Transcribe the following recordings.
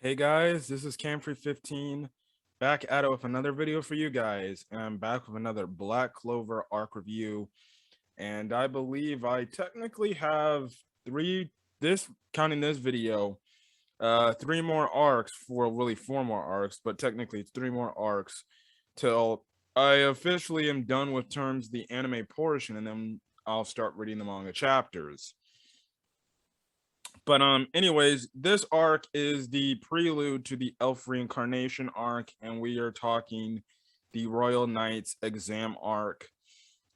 Hey guys, this is Camfrey15 back at it with another video for you guys, and I'm back with another Black Clover arc review. And I believe I technically have three, this counting this video, three more arcs for really four more arcs, but technically it's three more arcs till I officially am done with terms the anime portion, and then I'll start reading the manga chapters. But anyways, this arc is the prelude to the elf reincarnation arc, and we are talking the Royal Knights exam arc,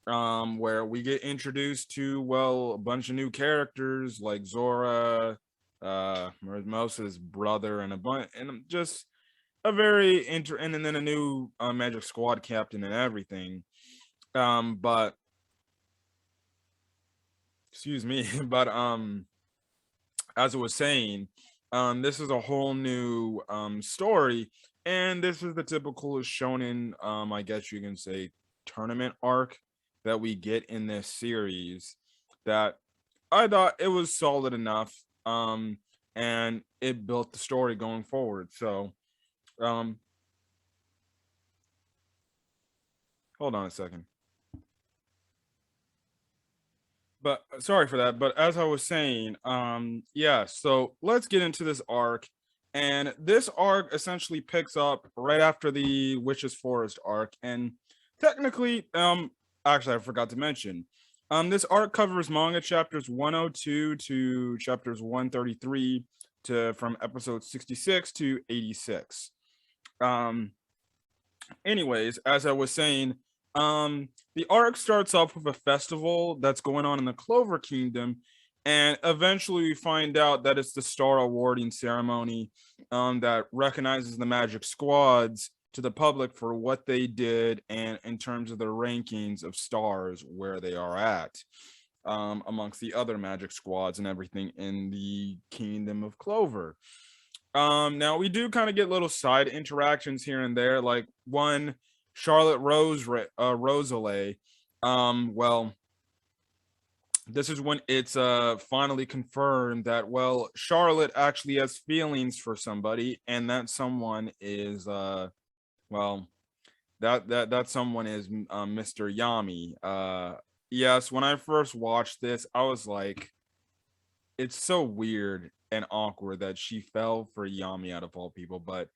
where we get introduced to, well, a bunch of new characters like Zora, Moses' brother, and a bunch, and just a very and then a new Magic Squad captain and everything. But excuse me, but as I was saying, this is a whole new story, and this is the typical shonen, I guess you can say, tournament arc that we get in this series. That I thought it was solid enough, and it built the story going forward. So, um, hold on a second. But sorry for that. But as I was saying, yeah, so let's get into this arc. And this arc essentially picks up right after the Witch's Forest arc. And technically, actually I forgot to mention, this arc covers manga chapters 102 to chapters 133 to from episode 66 to 86. Um, anyways, as I was saying, the arc starts off with a festival that's going on in the Clover Kingdom, and eventually we find out that it's the star awarding ceremony that recognizes the magic squads to the public for what they did and in terms of the rankings of stars where they are at, amongst the other magic squads and everything in the Kingdom of Clover. Now we do kind of get little side interactions here and there, like one Charlotte Rosalie. Well, this is when it's finally confirmed that, well, Charlotte actually has feelings for somebody, and that someone is well, that someone is Mr. Yami. Yes, when I first watched this, I was like, it's so weird and awkward that she fell for Yami out of all people, but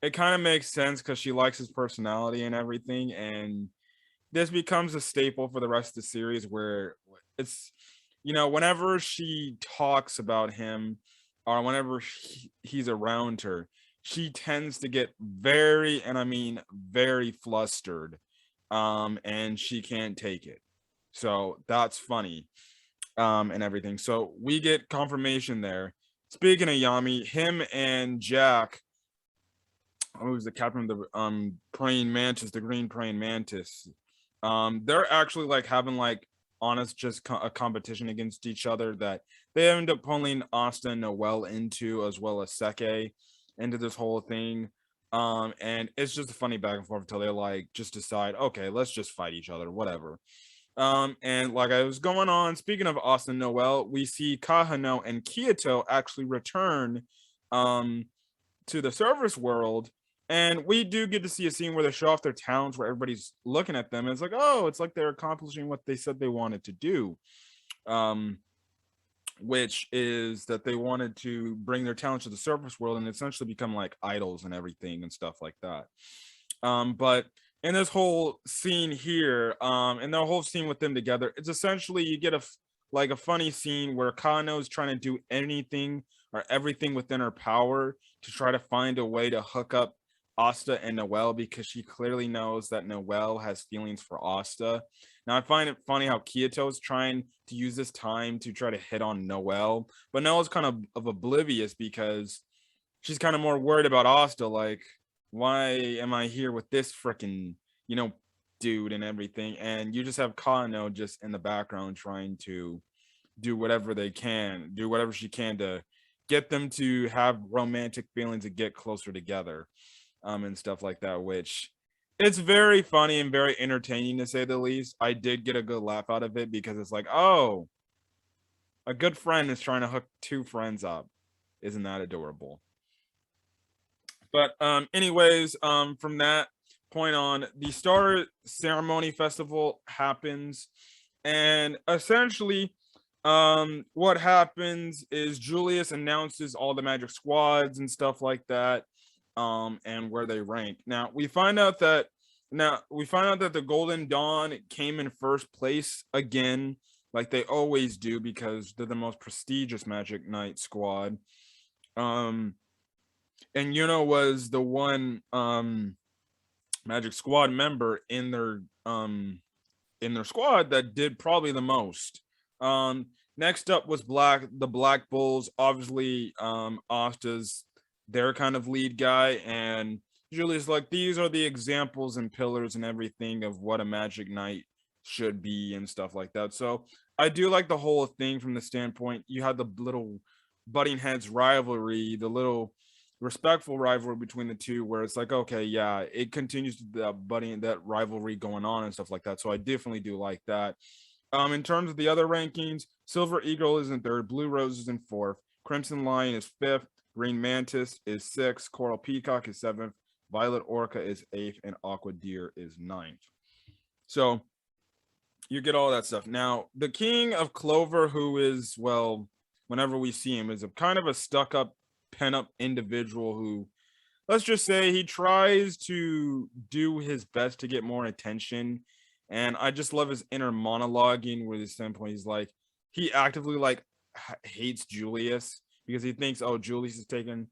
it kind of makes sense because she likes his personality and everything, and this becomes a staple for the rest of the series where it's, whenever she talks about him or whenever he's around her, she tends to get very, and I mean very, flustered, and she can't take it. So that's funny, and everything. So we get confirmation there. Speaking of Yami, him and Jack, who's the captain of the praying mantis, the green praying mantis, they're actually like having like honest just a competition against each other that they end up pulling Asta and Noelle into, as well as Seke into this whole thing. And it's just a funny back and forth until they like just decide, okay, let's just fight each other, whatever. And like I was going on, speaking of Asta and Noelle, we see Kahano and Kyoto actually return to the service world, and we do get to see a scene where they show off their talents, where everybody's looking at them and it's like, oh, it's like they're accomplishing what they said they wanted to do, um which is that they wanted to bring their talents to the surface world and essentially become like idols and everything and stuff like that. But in this whole scene here, and the whole scene with them together, it's essentially you get like a funny scene where Kano is trying to do anything or everything within her power to try to find a way to hook up Asta and Noelle, because she clearly knows that Noelle has feelings for Asta. Now I find it funny how Kyoto is trying to use this time to try to hit on Noelle, but Noelle's kind of oblivious because she's kind of more worried about Asta, like, why am I here with this freaking, dude and everything? And you just have Kano just in the background trying to do whatever they can, do whatever she can to get them to have romantic feelings and get closer together, and stuff like that, which it's very funny and very entertaining to say the least. I did get a good laugh out of it because it's like, oh, a good friend is trying to hook two friends up. Isn't that adorable? But anyways, from that point on, the Star Ceremony Festival happens, and essentially, what happens is Julius announces all the Magic Squads and stuff like that, and where they rank. Now we find out that the Golden Dawn came in first place again, like they always do, because they're the most prestigious Magic Knight squad. Um, and was the one Magic Squad member in their squad that did probably the most. Next up was the Black Bulls. Obviously, Asta's their kind of lead guy, and Julius like these are the examples and pillars and everything of what a Magic Knight should be and stuff like that. So I do like the whole thing from the standpoint you had the little butting heads rivalry, the little respectful rivalry between the two, where it's like, okay, yeah, it continues that rivalry going on and stuff like that. So I definitely do like that. In terms of the other rankings, Silver Eagle is in third, Blue Rose is in fourth, Crimson Lion is fifth, Green Mantis is sixth, Coral Peacock is seventh, Violet Orca is eighth, and Aqua Deer is ninth. So you get all that stuff. Now, the King of Clover, who is, well, whenever we see him, is a kind of a stuck-up, pent-up individual who, let's just say, he tries to do his best to get more attention. And I just love his inner monologuing with his standpoint. He's like, he actively like hates Julius because he thinks, oh, Julius is taking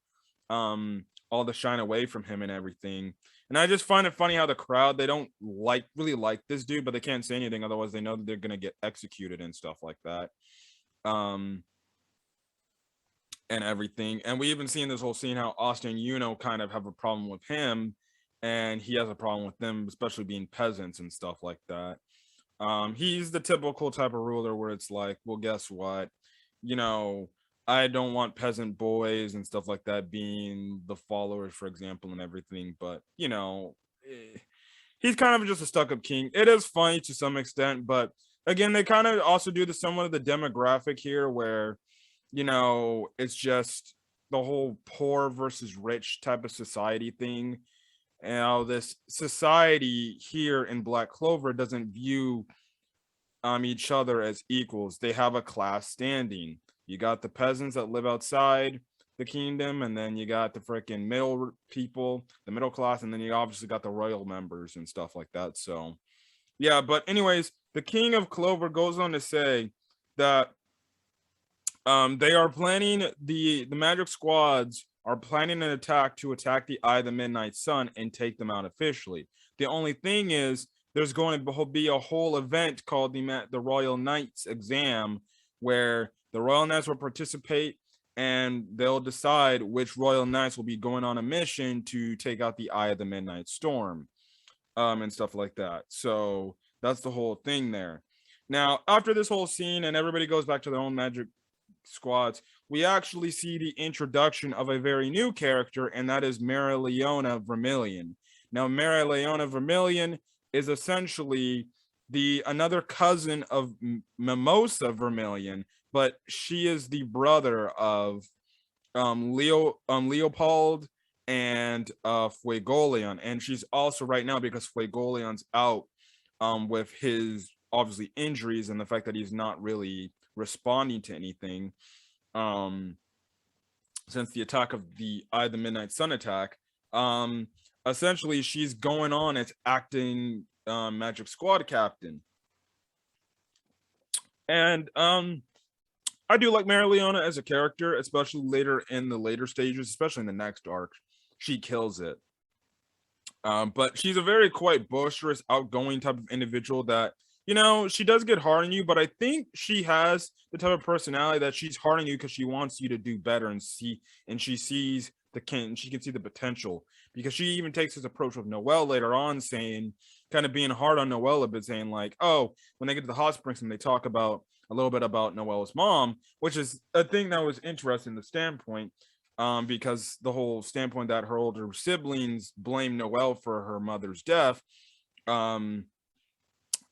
all the shine away from him and everything. And I just find it funny how the crowd, they don't really like this dude, but they can't say anything, otherwise they know that they're gonna get executed and stuff like that. And everything. And we even see in this whole scene how Austin and kind of have a problem with him, and he has a problem with them, especially being peasants and stuff like that. He's the typical type of ruler where it's like, well, guess what? I don't want peasant boys and stuff like that being the followers, for example, and everything. But he's kind of just a stuck-up king. It is funny to some extent, but again, they kind of also do the somewhat of the demographic here, where it's just the whole poor versus rich type of society thing. And this society here in Black Clover doesn't view each other as equals. They have a class standing. You got the peasants that live outside the kingdom, and then you got the freaking middle people, the middle class, and then you obviously got the royal members and stuff like that. So yeah, but anyways, the King of Clover goes on to say that they are planning the magic squads are planning an attack to attack the Eye of the Midnight Sun and take them out officially. The only thing is, there's going to be a whole event called the Royal Knights exam, where the Royal Knights will participate, and they'll decide which Royal Knights will be going on a mission to take out the Eye of the Midnight Storm, and stuff like that. So that's the whole thing there. Now, after this whole scene and everybody goes back to their own magic squads, we actually see the introduction of a very new character, and that is Marilyn Vermilion. Now, Marilyn Vermilion is essentially another cousin of Mimosa Vermilion, but she is the brother of Leopold and Fuegoleon, and she's also right now, because Fuegoleon's out with his obviously injuries and the fact that he's not really responding to anything since the attack of the Eye of the Midnight Sun attack. Essentially, she's going on as acting Magic Squad captain. And I do like Marilyn as a character, especially later in the later stages, especially in the next arc. She kills it. But she's a very quite boisterous, outgoing type of individual that, she does get hard on you, but I think she has the type of personality that she's hard on you because she wants you to do better, and she sees she can see the potential, because she even takes this approach with Noelle later on, saying, kind of being hard on Noelle a bit, saying like, oh, when they get to the hot springs and they talk about a little bit about Noelle's mom, which is a thing that was interesting, the standpoint, because the whole standpoint that her older siblings blame Noelle for her mother's death,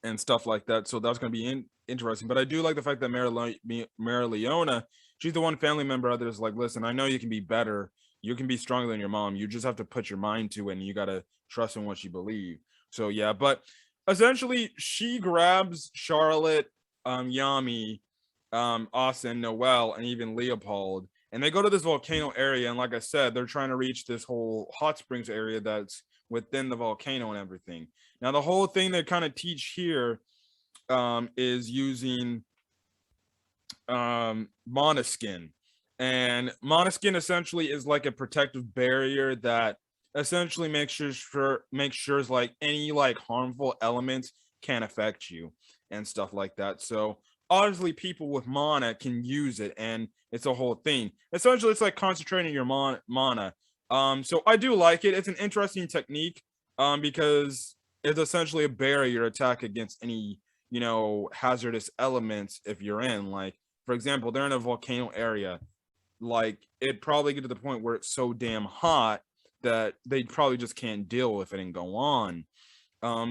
and stuff like that. So that's going to be interesting. But I do like the fact that Marileona, she's the one family member that is like, listen, I know you can be better, you can be stronger than your mom. You just have to put your mind to it, and you gotta trust in what you believe. So yeah, but essentially, she grabs Charlotte, Yami, Austin, Noelle, and even Leopold, and they go to this volcano area. And like I said, they're trying to reach this whole hot springs area that's within the volcano and everything. Now, the whole thing they kind of teach here is using monoskin, and monoskin essentially is like a protective barrier that essentially makes sure like any like harmful elements can't affect you and stuff like that. So obviously people with mana can use it, and it's a whole thing. Essentially it's like concentrating your mana. So I do like it. It's an interesting technique because it's essentially a barrier attack against any hazardous elements. If you're in, like, for example, they're in a volcano area, like it probably get to the point where it's so damn hot that they probably just can't deal with it and go on.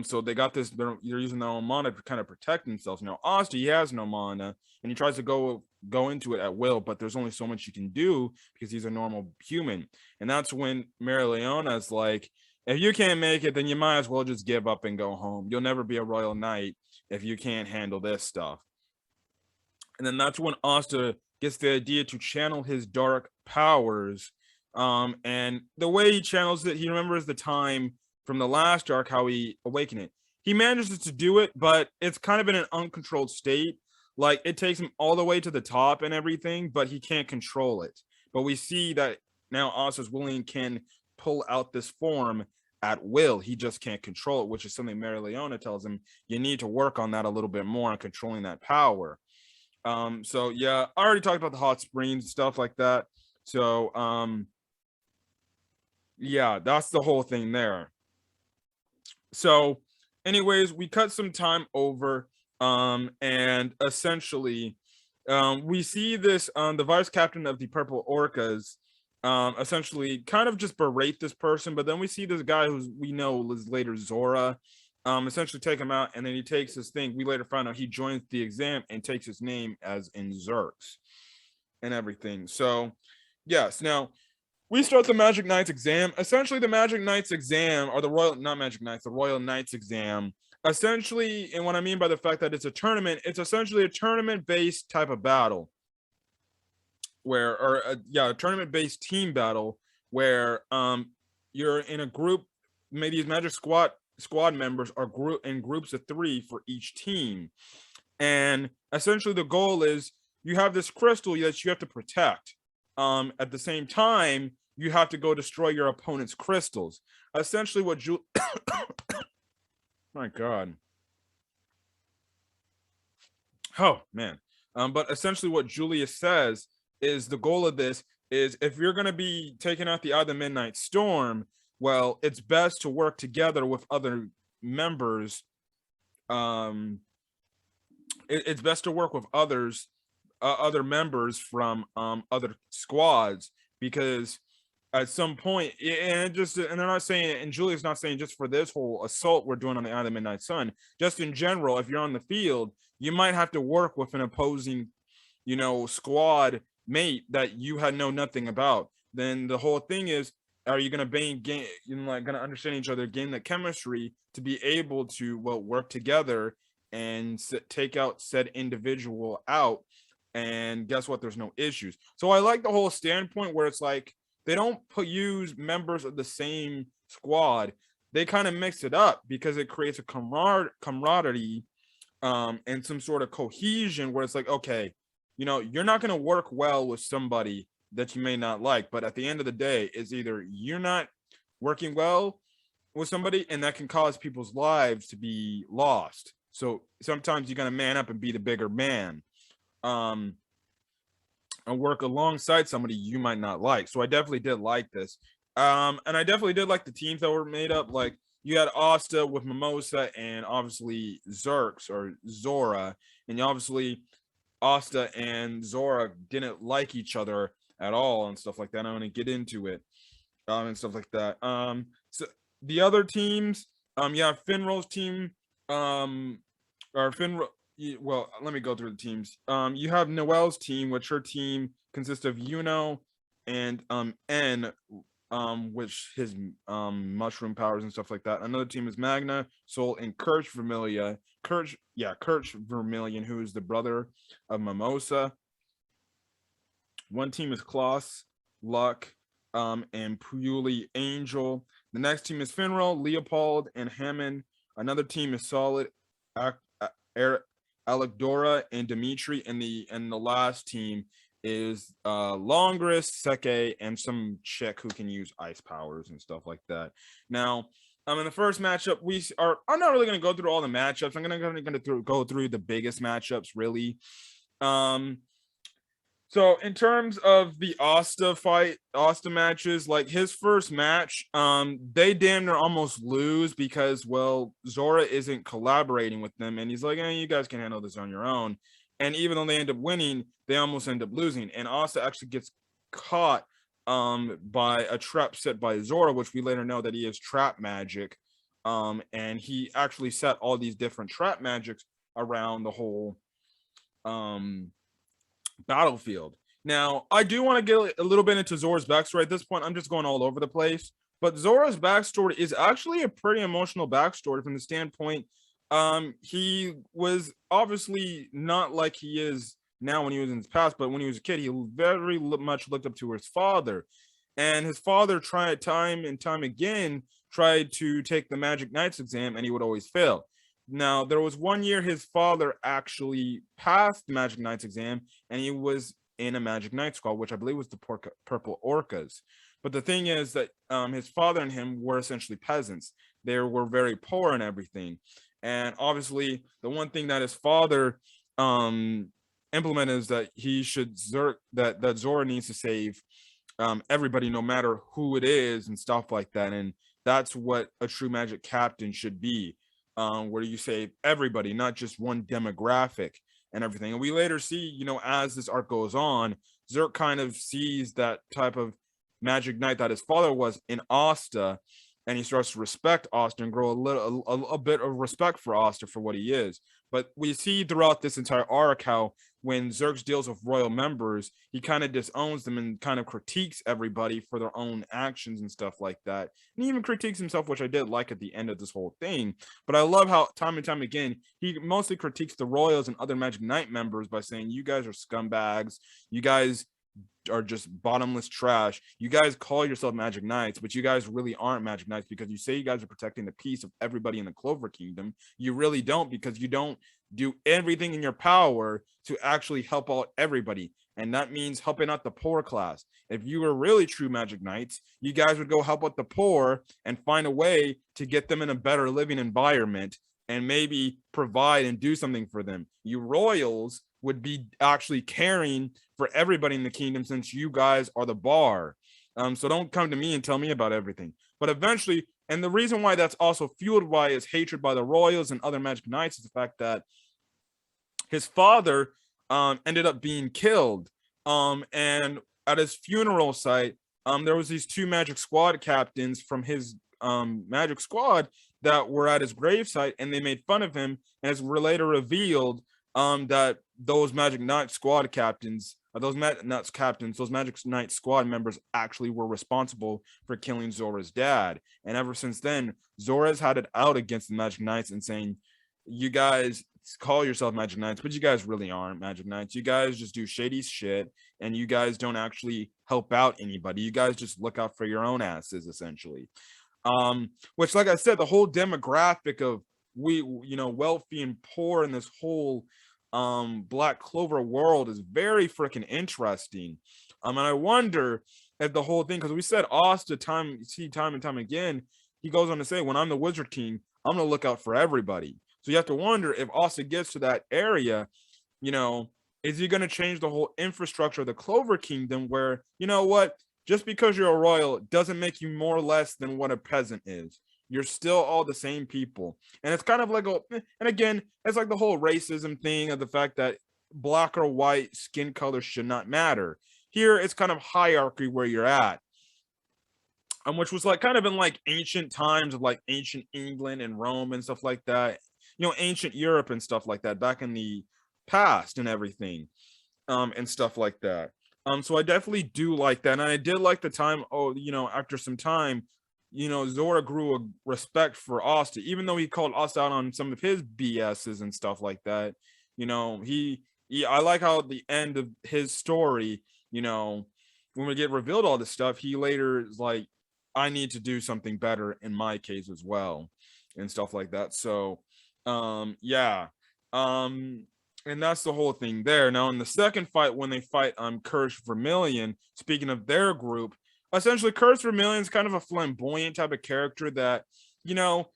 So they got this, they're using their own mana to kind of protect themselves. Now Asta, he has no mana, and he tries to go into it at will, but there's only so much you can do because he's a normal human. And that's when Marileona's like, if you can't make it, then you might as well just give up and go home. You'll never be a royal knight if you can't handle this stuff. And then that's when Asta gets the idea to channel his dark powers. And the way he channels it, he remembers the time from the last arc, how he awakened it. He manages to do it, but it's kind of in an uncontrolled state. Like, it takes him all the way to the top and everything, but he can't control it. But we see that now Asta's willing can pull out this form at will. He just can't control it, which is something Marileona tells him you need to work on that a little bit more on controlling that power. So yeah, I already talked about the hot springs, stuff like that. So yeah, that's the whole thing there. So anyways, we cut some time over, and essentially we see this the vice captain of the Purple Orcas essentially kind of just berate this person, but then we see this guy who's we know is later Zora essentially take him out, and then he takes his thing. We later find out he joins the exam and takes his name as in Zerx and everything. So yes, now we start the Magic Knights exam. Essentially, the Magic Knights exam, or the Royal, not Magic Knights, the Royal Knights exam. Essentially, and what I mean by the fact that it's a tournament, it's essentially a tournament-based type of battle, where, or a tournament-based team battle where you're in a group. Maybe these Magic squad members are in groups of 3 for each team, and essentially the goal is you have this crystal that you have to protect. At the same time, you have to go destroy your opponent's crystals. Essentially, what my God. Oh man. But essentially, what Julius says is the goal of this is if you're going to be taking out the other Midnight Storm, well, it's best to work together with other members. It's best to work with other members from other squads, because at some point, and they're not saying, and Julia's not saying just for this whole assault we're doing on the Island of Midnight Sun, just in general, if you're on the field, you might have to work with an opposing, squad mate that you had know nothing about. Then the whole thing is, are you going to gain, like, going to understand each other, gain the chemistry to be able to, well, work together and take out said individual out. And guess what? There's no issues. So I like the whole standpoint where it's like, they don't use members of the same squad. They kind of mix it up because it creates a camaraderie and some sort of cohesion where it's like, okay, you're not going to work well with somebody that you may not like, but at the end of the day, it's either you're not working well with somebody, and that can cause people's lives to be lost. So sometimes you got to man up and be the bigger man. And work alongside somebody you might not like. So I definitely did like this. And I definitely did like the teams that were made up. Like, you had Asta with Mimosa and obviously Zerx or Zora. And obviously Asta and Zora didn't like each other at all and stuff like that. I'm going to get into it and stuff like that. So the other teams, Finral's team, or Finral. Well, let me go through the teams. You have Noelle's team, which her team consists of Yuno, and N, which his mushroom powers and stuff like that. Another team is Magna, Soul, and Kirch Vermilion, who is the brother of Mimosa. One team is Kloss, Luck, and Puli Angel. The next team is Finral, Leopold, and Hammond. Another team is Solid, Alec and Dimitri. And the last team is Longris, Seke, and some chick who can use ice powers and stuff like that. Now, in the first matchup, I'm not really going to go through all the matchups. I'm going to go through the biggest matchups, really. So in terms of the Asta matches, like his first match, they damn near almost lose because, well, Zora isn't collaborating with them, and he's like, you guys can handle this on your own. And even though they end up winning, they almost end up losing. And Asta actually gets caught by a trap set by Zora, which we later know that he is trap magic. And he actually set all these different trap magics around the whole battlefield. Now, I do want to get a little bit into Zora's backstory. At this point, I'm just going all over the place. But Zora's backstory is actually a pretty emotional backstory from the standpoint. He was obviously not like he is now when he was in his past, but when he was a kid, he very much looked up to his father. And his father tried time and time again, tried to take the Magic Knights exam, and he would always fail. Now, there was one year his father actually passed the Magic Knights exam, and he was in a Magic Knight squad, which I believe was the Purple Orcas. But the thing is that his father and him were essentially peasants. They were very poor and everything. And obviously, the one thing that his father implemented is that he should that Zora needs to save everybody, no matter who it is, and stuff like that. And that's what a true Magic captain should be. Where you save everybody, not just one demographic and everything. And we later see, as this arc goes on, Zerk kind of sees that type of Magic Knight that his father was in Asta, and he starts to respect Asta and grow a bit of respect for Asta for what he is. But we see throughout this entire arc how when Zerx deals with royal members, he kind of disowns them and kind of critiques everybody for their own actions and stuff like that. And he even critiques himself, which I did like at the end of this whole thing. But I love how time and time again, he mostly critiques the royals and other Magic Knight members by saying, you guys are scumbags. You guys are just bottomless trash. You guys call yourself Magic Knights, but you guys really aren't Magic Knights because you say you guys are protecting the peace of everybody in the Clover Kingdom. You really don't, because you don't do everything in your power to actually help out everybody. And that means helping out the poor class. If you were really true Magic Knights, you guys would go help out the poor and find a way to get them in a better living environment and maybe provide and do something for them. You royals would be actually caring for everybody in the kingdom, since you guys are the bar. So don't come to me and tell me about everything. But eventually, and the reason why that's also fueled by his hatred by the royals and other Magic Knights is the fact that his father ended up being killed. And at his funeral site, there was these two Magic Squad captains from his Magic Squad that were at his gravesite, and they made fun of him. And it's later revealed that those Magic Knight Squad captains, those Magic Knight Squad members actually were responsible for killing Zora's dad. And ever since then, Zora's had it out against the Magic Knights and saying, you guys call yourself Magic Knights, but you guys really aren't Magic Knights. You guys just do shady shit, and you guys don't actually help out anybody. You guys just look out for your own asses, essentially. Which, like I said, the whole demographic of wealthy and poor in this whole Black Clover world is very freaking interesting. And I wonder if the whole thing, because we said Asta time and time again, he goes on to say, when I'm the Wizard King, I'm gonna look out for everybody. So you have to wonder if Asta gets to that area, is he going to change the whole infrastructure of the Clover Kingdom where, you know what, just because you're a royal doesn't make you more or less than what a peasant is. You're still all the same people. And it's kind of like, and again, it's like the whole racism thing of the fact that black or white skin color should not matter. Here, it's kind of hierarchy where you're at. Which was like kind of in like ancient times of like ancient England and Rome and stuff like that. Ancient Europe and stuff like that back in the past and everything, and stuff like that. So I definitely do like that. And I did like the time, after some time, Zora grew a respect for Asta, even though he called Asta out on some of his BSs and stuff like that. I like how at the end of his story, when we get revealed all this stuff, he later is like, I need to do something better in my case as well, and stuff like that. So, yeah. Um, and that's the whole thing there. Now, in the second fight, when they fight Curse Vermilion, speaking of their group, essentially Curse Vermilion's kind of a flamboyant type of character that, you know,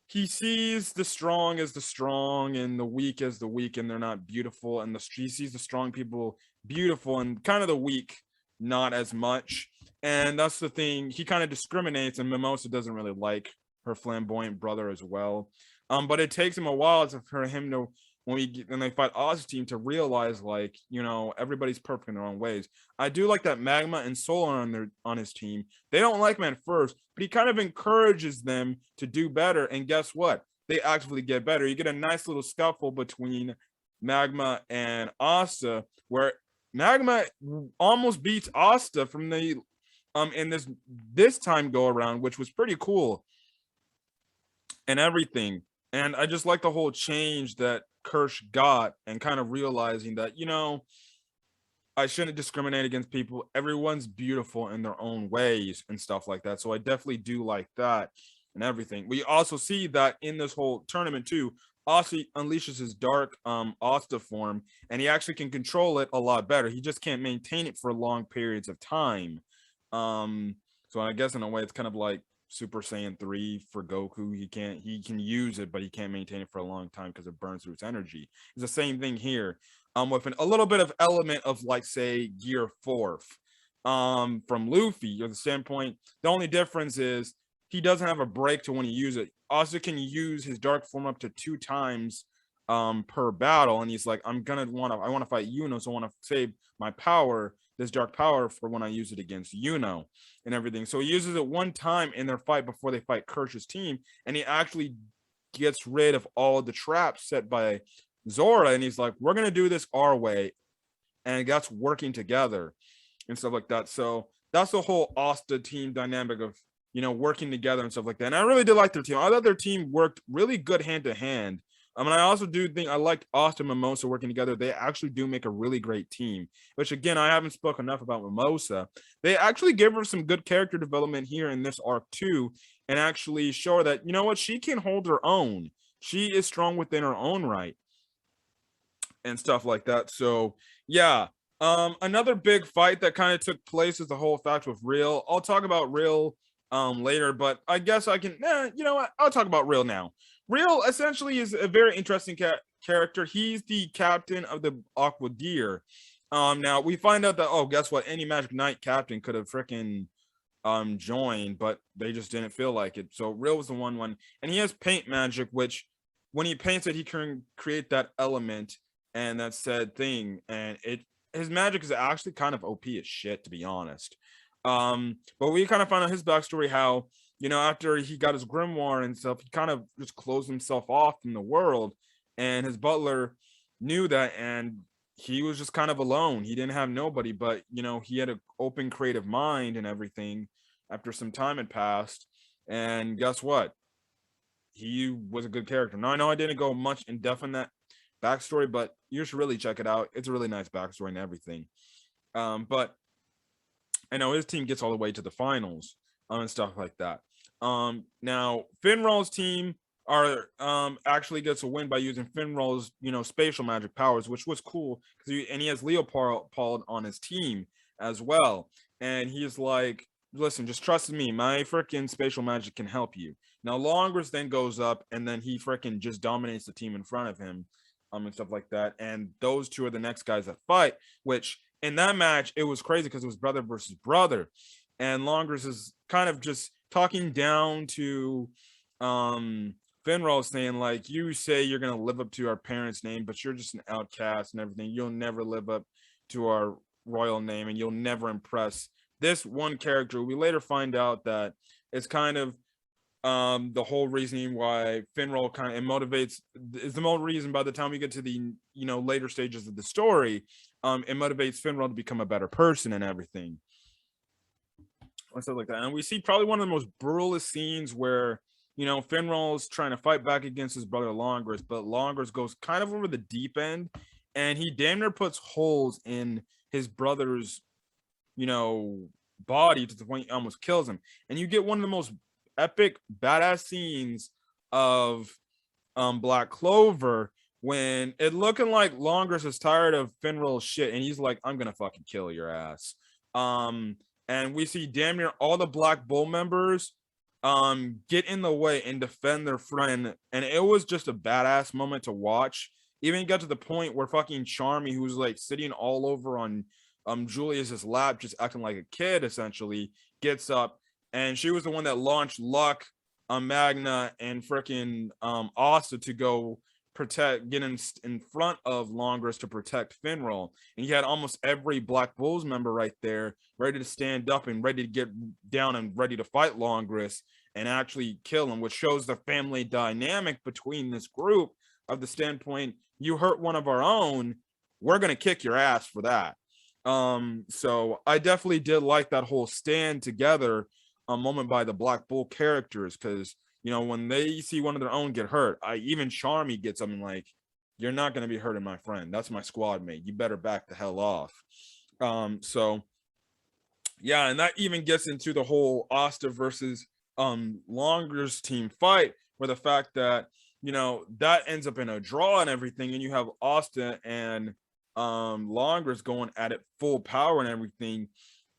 he sees the strong as the strong and the weak as the weak, and they're not beautiful. And he sees the strong people beautiful and kind of the weak not as much. And that's the thing. He kind of discriminates, and Mimosa doesn't really like her flamboyant brother as well. But it takes him a while for him to when they fight Oz's team to realize, like, everybody's perfect in their own ways. I do like that Magma and Solar on his team. They don't like him at first, but he kind of encourages them to do better. And guess what? They actively get better. You get a nice little scuffle between Magma and Asta, where Magma almost beats Asta from the in this time go around, which was pretty cool and everything. And I just like the whole change that Kirsch got, and kind of realizing that, I shouldn't discriminate against people. Everyone's beautiful in their own ways and stuff like that. So I definitely do like that and everything. We also see that in this whole tournament too, Asta unleashes his dark Asta form, and he actually can control it a lot better. He just can't maintain it for long periods of time. So I guess in a way it's kind of like Super Saiyan 3 for Goku. He can use it, but he can't maintain it for a long time because it burns through its energy. It's the same thing here. With a little bit of element of, like, say, Gear Fourth. From Luffy, or the standpoint, the only difference is he doesn't have a break to when he uses it. Also can use his dark form up to 2 times per battle, and he's like, I want to fight Yuno, so I want to save my power, this dark power, for when I use it against Yuno and everything. So he uses it 1 time in their fight before they fight Kirsch's team, and he actually gets rid of all the traps set by Zora, and he's like, we're gonna do this our way, and that's working together and stuff like that. So that's the whole Asta team dynamic of, working together and stuff like that. And I really did like their team. I thought their team worked really good hand to hand. And I also do think I liked Asta and Mimosa working together. They actually do make a really great team, which, again, I haven't spoken enough about Mimosa. They actually give her some good character development here in this arc too, and actually show her that, you know what, she can hold her own. She is strong within her own right and stuff like that. So yeah. Another big fight that kind of took place is the whole fact with Real. I'll talk about Real later, but I guess I can, you know what? I'll talk about Real now. Real essentially is a very interesting character. He's the captain of the Aqua Deer. Now we find out that, oh, guess what? Any Magic Knight captain could have freaking joined, but they just didn't feel like it. So Real was the one, and he has paint magic, which when he paints it, he can create that element and that said thing, and his magic is actually kind of OP as shit, to be honest. But we kind of find out his backstory, how, after he got his grimoire and stuff, he kind of just closed himself off from the world, and his butler knew that, and he was just kind of alone. He didn't have nobody, but he had an open creative mind and everything after some time had passed. And guess what? He was a good character. Now, I know I didn't go much in depth on that backstory, but you should really check it out. It's a really nice backstory and everything. But I know his team gets all the way to the finals and stuff like that. Now Finral's team actually gets a win by using Finral's spatial magic powers, which was cool because he has Leopold on his team as well, and he's like, listen, just trust me, my freaking spatial magic can help you. Now Longris then goes up, and then he freaking just dominates the team in front of him, and stuff like that. And those two are the next guys that fight, which in that match, it was crazy because it was brother versus brother. And Longris is kind of just talking down to Finral, saying, like, you say you're going to live up to our parents' name, but you're just an outcast and everything. You'll never live up to our royal name, and you'll never impress this one character. We later find out that it's kind of The whole reasoning why Finral kind of, it motivates, is the main reason by the time we get to the, later stages of the story, it motivates Finral to become a better person and everything and stuff like that. And we see probably one of the most brutalest scenes where, Finral's trying to fight back against his brother Longris, but Longris goes kind of over the deep end, and he damn near puts holes in his brother's, you know, body to the point he almost kills him. And you get one of the most epic, badass scenes of Black Clover when it looking like Longris is tired of Finral's shit, and he's like, "I'm gonna fucking kill your ass." Um, and we see damn near all the Black Bull members get in the way and defend their friend, and it was just a badass moment to watch. Even got to the point where fucking Charmy, who's like sitting all over on Julius's lap, just acting like a kid, essentially, gets up, and she was the one that launched Luck, Magna, and freaking Asta to go get in front of Longris to protect Finral. And you had almost every Black Bulls member right there ready to stand up and ready to get down and ready to fight Longris and actually kill him, which shows the family dynamic between this group of the standpoint, you hurt one of our own, we're gonna kick your ass for that. So I definitely did like that whole stand together a moment by the Black Bull characters, because when they see one of their own get hurt, even Charmy gets something like, "You're not going to be hurting my friend. That's my squad mate. You better back the hell off." So yeah, and that even gets into the whole Asta versus Longer's team fight, where the fact that that ends up in a draw and everything, and you have Asta and Longer's going at it full power and everything,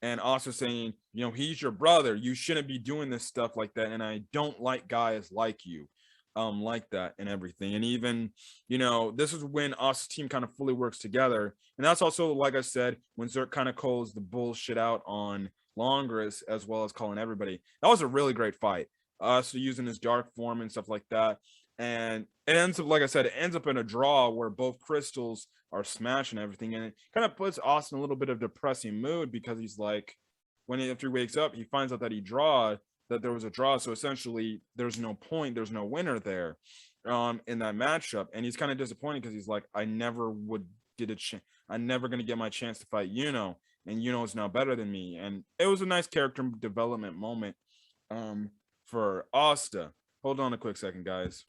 and also saying, he's your brother, you shouldn't be doing this stuff like that, and I don't like guys like you like that and everything. And even this is when us team kind of fully works together, and that's also, like I said, when Zerk kind of calls the bullshit out on Longris as well as calling everybody. That was a really great fight, so using his dark form and stuff like that. And it ends up, like I said, it ends up in a draw where both crystals are smashing everything, and it kind of puts Austin in a little bit of depressing mood, because he's like, after he wakes up, he finds out that there was a draw, so essentially there's no point, there's no winner there in that matchup, and he's kind of disappointed because he's like, I never would get a chance, I'm never going to get my chance to fight and is now better than me. And it was a nice character development moment for Asta. Hold on a quick second, guys.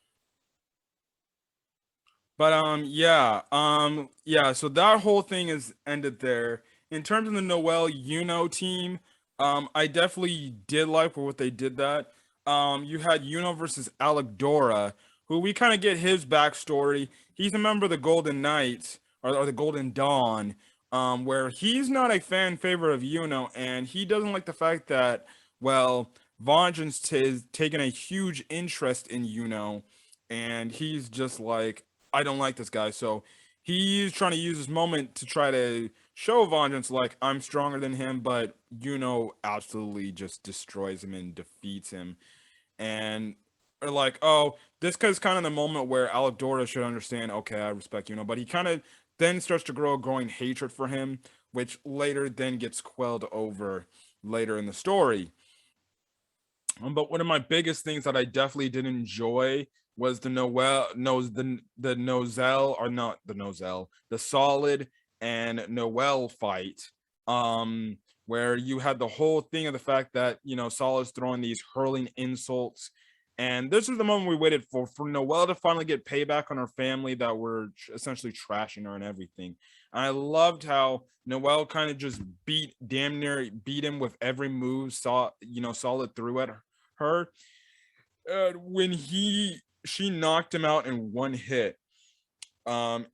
But yeah, so that whole thing is ended there. In terms of the Noelle team, I definitely did like for what they did that. You had versus Alec Dora, who we kind of get his backstory. He's a member of the Golden Knights, or the Golden Dawn, where he's not a fan favorite of and he doesn't like the fact that, well, Vengeance has taken a huge interest in and he's just like, I don't like this guy. So he's trying to use this moment to try to show Vengeance, like, I'm stronger than him, but absolutely just destroys him and defeats him. And are like, oh, this is kind of the moment where Alec Dora should understand, okay, I respect but he kind of then starts to grow a growing hatred for him, which later then gets quelled over later in the story. But one of my biggest things that I definitely did enjoy was the Nozel, or not the Nozel, the Solid and Noelle fight, where you had the whole thing of the fact that Solid's throwing these hurling insults, and this was the moment we waited for Noelle to finally get payback on her family that were essentially trashing her and everything. And I loved how Noelle kind of just damn near beat him with every move. Solid threw at her. When she knocked him out in one hit, and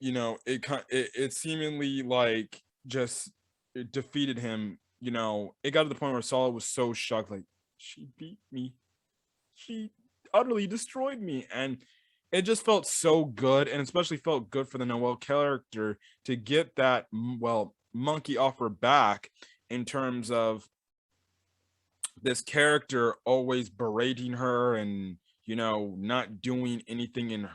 it seemingly like just it defeated him. It got to the point where Solid was so shocked, like, she beat me, she utterly destroyed me, and it just felt so good, and especially felt good for the Noelle character to get that monkey off her back, in terms of this character always berating her and not doing anything in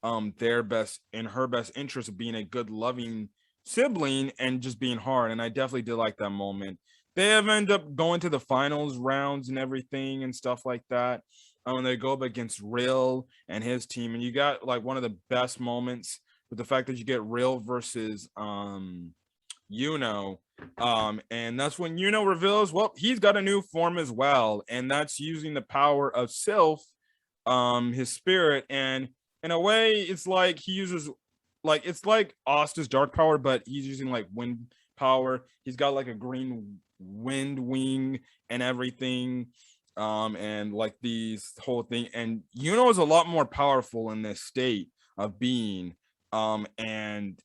her best interest of being a good loving sibling, and just being hard. And I definitely did like that moment. they have ended up going to the finals rounds and everything and stuff like that. When they go up against Real and his team, and you got like one of the best moments with the fact that you get Real versus and that's when reveals, well, he's got a new form as well, and that's using the power of Sylph, his spirit. And in a way, it's like he uses, like, it's like Asta's dark power, but he's using like wind power. He's got like a green wind wing and everything, and like these whole thing. And is a lot more powerful in this state of being, and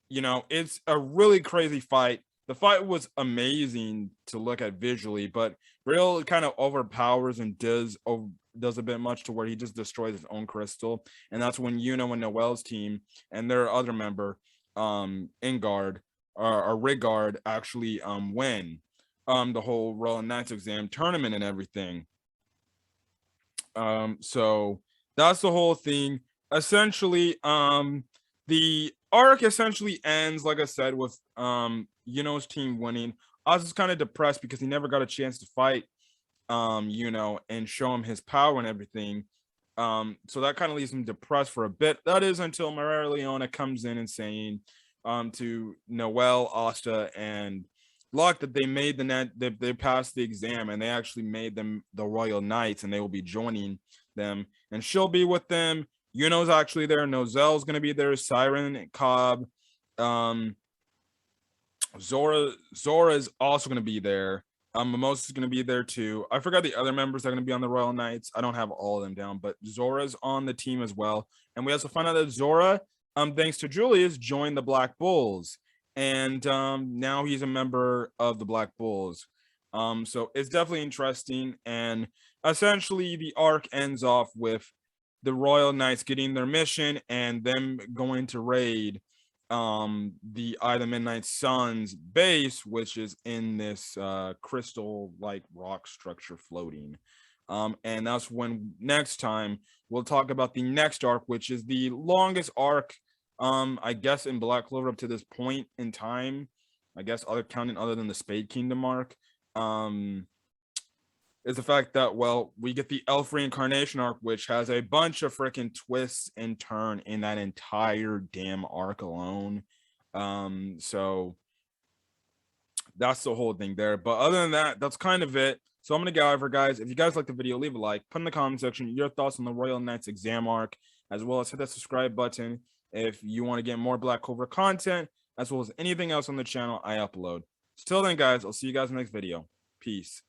it's a really crazy fight. The fight was amazing to look at visually, but Real kind of overpowers and does a bit much to where he just destroys his own crystal. And that's when and Noelle's team and their other member, Ingard or Rigard, actually win the whole Royal Knights exam tournament and everything. So that's the whole thing. Essentially, the arc essentially ends, like I said, with his team winning. I was kind of depressed because he never got a chance to fight and show him his power and everything. So that kind of leaves him depressed for a bit. That is until Marilyn comes in and saying to Noelle, Asta, and Locke that they made they passed the exam and they actually made them the Royal Knights, and they will be joining them, and she'll be with them. Yuno's actually there. Nozelle's gonna be there. Siren, Cobb, Zora is also gonna be there. Mimosa's gonna be there too. I forgot the other members that are gonna be on the Royal Knights. I don't have all of them down, but Zora's on the team as well. And we also find out that Zora, thanks to Julius, joined the Black Bulls, and now he's a member of the Black Bulls. So it's definitely interesting. And essentially, the arc ends off with the Royal Knights getting their mission and them going to raid the Midnight Sun's base, which is in this crystal like rock structure floating. And that's when next time we'll talk about the next arc, which is the longest arc, I guess, in Black Clover up to this point in time. I guess counting other than the Spade Kingdom arc. Is the fact that, well, we get the Elf Reincarnation arc, which has a bunch of freaking twists and turn in that entire damn arc alone. So that's the whole thing there. But other than that, that's kind of it. So I'm going to go over, guys. If you guys like the video, leave a like. Put in the comment section your thoughts on the Royal Knights exam arc, as well as hit that subscribe button if you want to get more Black Clover content, as well as anything else on the channel I upload. So till then, guys, I'll see you guys in the next video. Peace.